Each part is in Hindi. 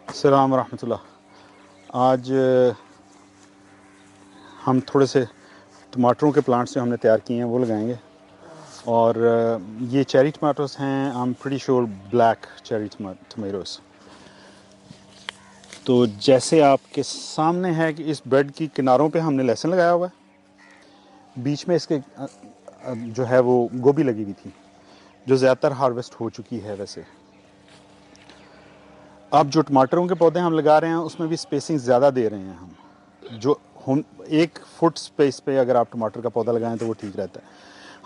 अस्सलाम रहमतुल्लाह। आज हम थोड़े से टमाटरों के प्लांट्स जो हमने तैयार किए हैं वो लगाएंगे। और ये चेरी टमाटोस हैं। I am pretty sure black cherry tomatoes. तो जैसे आपके सामने है कि इस बेड की किनारों पे हमने लहसुन लगाया हुआ है। बीच में इसके जो है वो गोभी लगी हुई थी जो ज़्यादातर हार्वेस्ट हो चुकी है। वैसे अब जो टमाटरों के पौधे हम लगा रहे हैं उसमें भी स्पेसिंग ज़्यादा दे रहे हैं हम। जो हम 1 फुट स्पेस पे अगर आप टमाटर का पौधा लगाएं तो वो ठीक रहता है।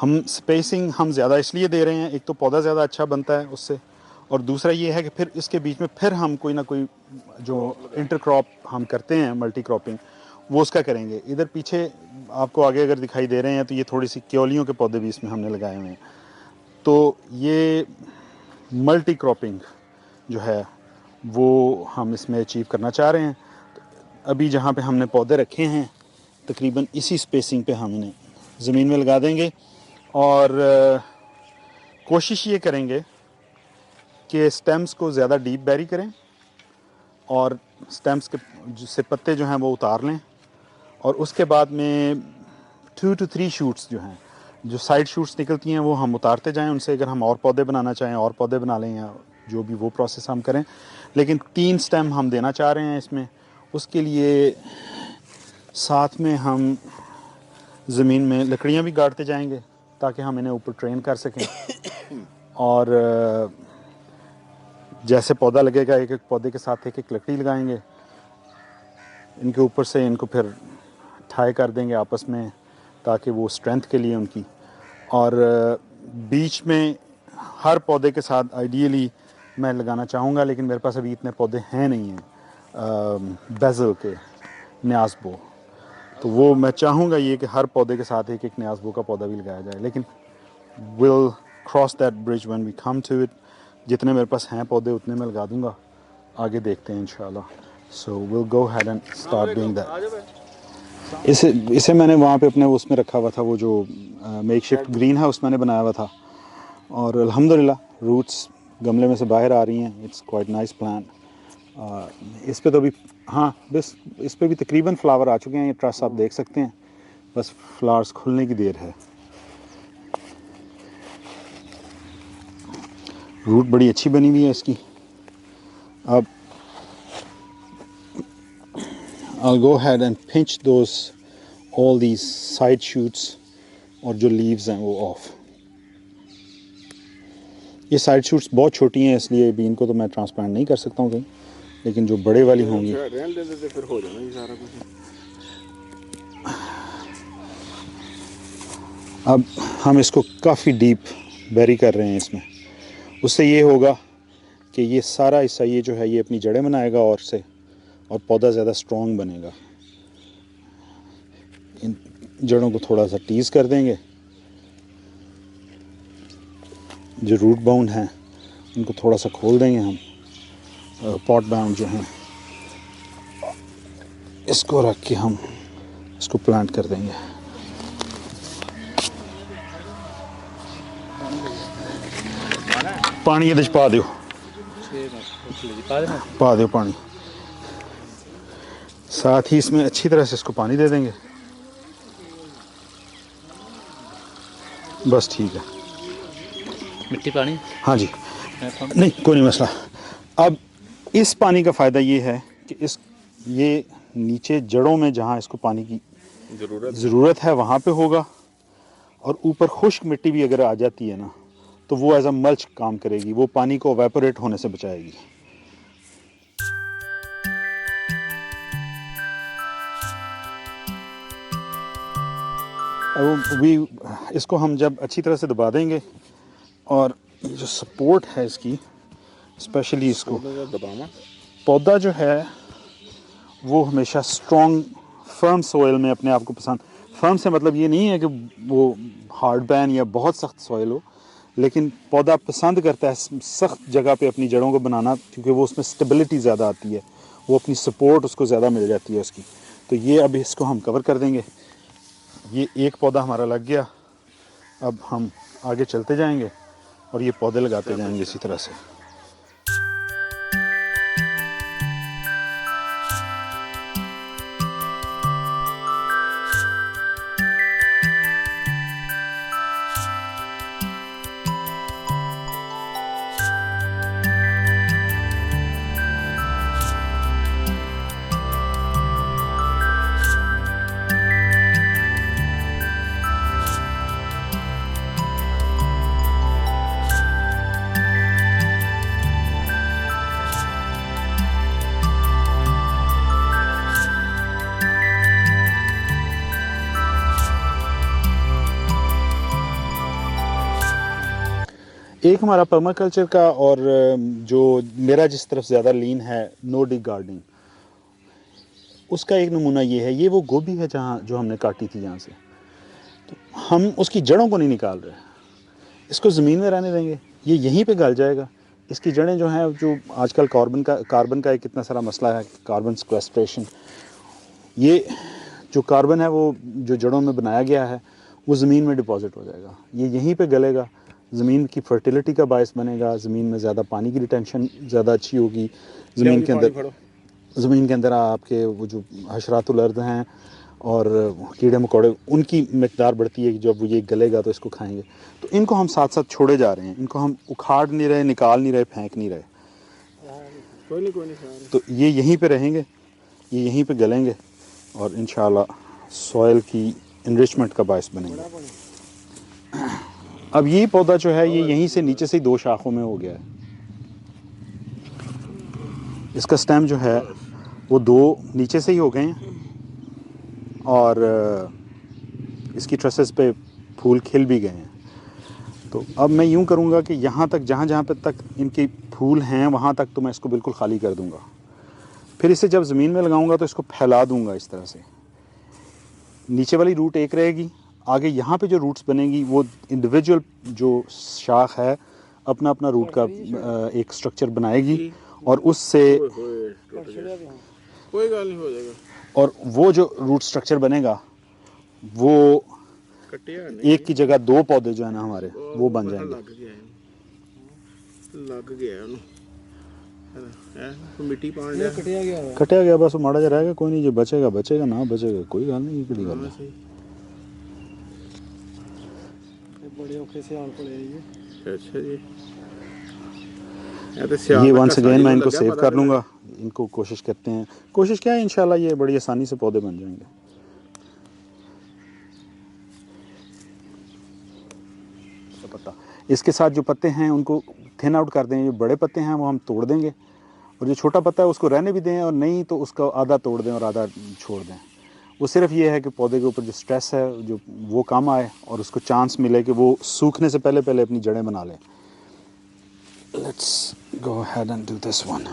हम स्पेसिंग हम ज़्यादा इसलिए दे रहे हैं, एक तो पौधा ज़्यादा अच्छा बनता है उससे, और दूसरा ये है कि फिर इसके बीच में फिर हम कोई ना कोई जो इंटरक्रॉप हम करते हैं, मल्टी क्रॉपिंग, वो उसका करेंगे। इधर पीछे आपको आगे अगर दिखाई दे रहे हैं तो ये थोड़ी सी क्योलियों के पौधे भी इसमें हमने लगाए हुए हैं। तो ये मल्टी क्रॉपिंग जो है वो हम इसमें अचीव करना चाह रहे हैं। अभी जहाँ पे हमने पौधे रखे हैं तकरीबन इसी स्पेसिंग पे हम इन्हें ज़मीन में लगा देंगे। और कोशिश ये करेंगे कि स्टेम्स को ज़्यादा डीप बैरी करें और स्टेम्स के से पत्ते जो हैं वो उतार लें। और उसके बाद में 2 to 3 शूट्स जो हैं, जो साइड शूट्स निकलती हैं, वो हम उतारते जाएं। उनसे अगर हम और पौधे बनाना चाहें और पौधे बना लें, या जो भी वो प्रोसेस हम करें। लेकिन 3 स्टेम हम देना चाह रहे हैं इसमें। उसके लिए साथ में हम ज़मीन में लकड़ियाँ भी गाड़ते जाएंगे ताकि हम इन्हें ऊपर ट्रेन कर सकें। और जैसे पौधा लगेगा एक एक पौधे के साथ एक एक लकड़ी लगाएंगे, इनके ऊपर से इनको फिर ठाई कर देंगे आपस में ताकि वो स्ट्रेंथ के लिए उनकी। और बीच में हर पौधे के साथ आइडियली मैं लगाना चाहूँगा, लेकिन मेरे पास अभी इतने पौधे हैं नहीं हैं बेज़ल के न्याज़बो। तो वो मैं चाहूँगा ये कि हर पौधे के साथ एक एक न्याज़बो का पौधा भी लगाया जाए। लेकिन will cross that bridge when we come to it. जितने मेरे पास हैं पौधे उतने मैं लगा दूँगा, आगे देखते हैं इंशाल्लाह। So will go had and start doing that. इसे मैंने वहाँ पे अपने उसमें रखा हुआ था, वो जो मेकशिफ्ट ग्रीन हाउस मैंने बनाया हुआ था। और अल्हम्दुलिल्लाह रूट्स गमले में से बाहर आ रही हैं। It's quite nice plant. इस पे तो अभी हाँ बस इस पे भी तकरीबन फ्लावर आ चुके हैं। ये ट्रस आप देख सकते हैं, बस फ्लावर्स खुलने की देर है। रूट बड़ी अच्छी बनी हुई है इसकी। अब I'll go ahead and pinch those all these side shoots और जो leaves हैं वो off। ये साइड शूट्स बहुत छोटी हैं इसलिए भी इनको तो मैं ट्रांसप्लांट नहीं कर सकता हूँ कहीं, लेकिन जो बड़े वाली होंगी फिर हो जाना ये सारा कुछ। अब हम इसको काफ़ी डीप बैरी कर रहे हैं इसमें। उससे ये होगा कि ये सारा हिस्सा ये जो है ये अपनी जड़ें बनाएगा और पौधा ज़्यादा स्ट्रॉन्ग बनेगा। इन जड़ों को थोड़ा सा टीज़ कर देंगे। जो रूट बाउंड हैं उनको थोड़ा सा खोल देंगे हम। पॉट बाउंड जो हैं इसको रख के हम इसको प्लांट कर देंगे। पानी ये पा दो, पा दो पानी। साथ ही इसमें अच्छी तरह से इसको पानी दे देंगे। बस ठीक है। मिट्टी पानी हाँ जी, नहीं कोई नहीं मसला। अब इस पानी का फ़ायदा ये है कि ये नीचे जड़ों में जहाँ इसको पानी की ज़रूरत है वहाँ पे होगा, और ऊपर खुश्क मिट्टी भी अगर आ जाती है ना तो वो एज अ मल्च काम करेगी, वो पानी को एवेपोरेट होने से बचाएगी। इसको हम जब अच्छी तरह से दबा देंगे, और जो सपोर्ट है इसकी स्पेशली इसको पौधा जो है वो हमेशा स्ट्रॉन्ग फर्म सॉइल में अपने आप को पसंद। फर्म से मतलब ये नहीं है कि वो हार्ड बैन या बहुत सख्त सॉइल हो, लेकिन पौधा पसंद करता है सख्त जगह पे अपनी जड़ों को बनाना, क्योंकि वो उसमें स्टेबिलिटी ज़्यादा आती है, वो अपनी सपोर्ट उसको ज़्यादा मिल जाती है उसकी। तो ये अब इसको हम कवर कर देंगे। ये एक पौधा हमारा लग गया। अब हम आगे चलते जाएंगे और ये पौधे लगाते जाएंगे इसी तरह से। एक हमारा पर्माकल्चर का और जो मेरा जिस तरफ ज़्यादा लीन है नो डिग गार्डनिंग, उसका एक नमूना ये है। ये वो गोभी है जहाँ जो हमने काटी थी यहाँ से, तो हम उसकी जड़ों को नहीं निकाल रहे, इसको ज़मीन में रहने देंगे, ये यहीं पे गल जाएगा। इसकी जड़ें जो हैं, जो आजकल कार्बन का एक कितना सारा मसला है, कार्बन सिक्वेस्ट्रेशन, ये जो कार्बन है वो जो जड़ों में बनाया गया है वो ज़मीन में डिपॉजिट हो जाएगा, ये यहीं पे गलेगा, ज़मीन की फर्टिलिटी का बायस बनेगा, ज़मीन में ज़्यादा पानी की रिटेंशन ज़्यादा अच्छी होगी, ज़मीन के अंदर आपके वो जो हशरातुल अर्द हैं और कीड़े मकोड़े, उनकी मकदार बढ़ती है कि जब वो ये गलेगा तो इसको खाएंगे। तो इनको हम साथ साथ छोड़े जा रहे हैं, इनको हम उखाड़ नहीं रहे, निकाल नहीं रहे, फेंक नहीं रहे। कोई नहीं तो ये यहीं पे रहेंगे, ये यहीं पे गलेंगे और इंशाल्लाह सॉइल की इनरिचमेंट का बायस बनेंगे। अब ये पौधा जो है ये यहीं से नीचे से ही 2 शाखों में हो गया है। इसका स्टेम जो है वो 2 नीचे से ही हो गए हैं और इसकी ट्रसेस पे फूल खिल भी गए हैं। तो अब मैं यूं करूंगा कि यहाँ तक जहाँ पे तक इनके फूल हैं वहाँ तक तो मैं इसको बिल्कुल खाली कर दूंगा। फिर इसे जब ज़मीन में लगाऊंगा तो इसको फैला दूंगा इस तरह से। नीचे वाली रूट एक रहेगी, आगे यहाँ पे जो रूट्स बनेगी वो इंडिविजुअल जो शाख है अपना अपना रूट का एक स्ट्रक्चर बनाएगी और उससे कोई गल नहीं हो जाएगा। और वो जो रूट स्ट्रक्चर बनेगा वो एक की जगह 2 पौधे जो है ना हमारे वो बन जाएंगे। लग गया मिट्टी पान लिया कटिया गया बस, माड़ा जा रहेगा, कोई नहीं, जो बचेगा बचेगा, ना बचेगा कोई गल नहीं। कि गल है बड़े औखे से आन पड़े ये। अच्छा जी, ये वंस अगेन मैं इनको सेव कर लूँगा। इनको कोशिश करते हैं, कोशिश क्या है, इंशाल्लाह ये बड़ी आसानी से पौधे बन जाएंगे। पत्ता इसके साथ जो पत्ते हैं उनको थिन आउट कर दें, जो बड़े पत्ते हैं वो हम तोड़ देंगे और जो छोटा पत्ता है उसको रहने भी दें और नहीं तो उसका आधा तोड़ दें और आधा छोड़ दें। वो सिर्फ ये है कि पौधे के ऊपर जो स्ट्रेस है जो वो कम आए और उसको चांस मिले कि वो सूखने से पहले अपनी जड़ें बना लें। Let's go ahead and do this one.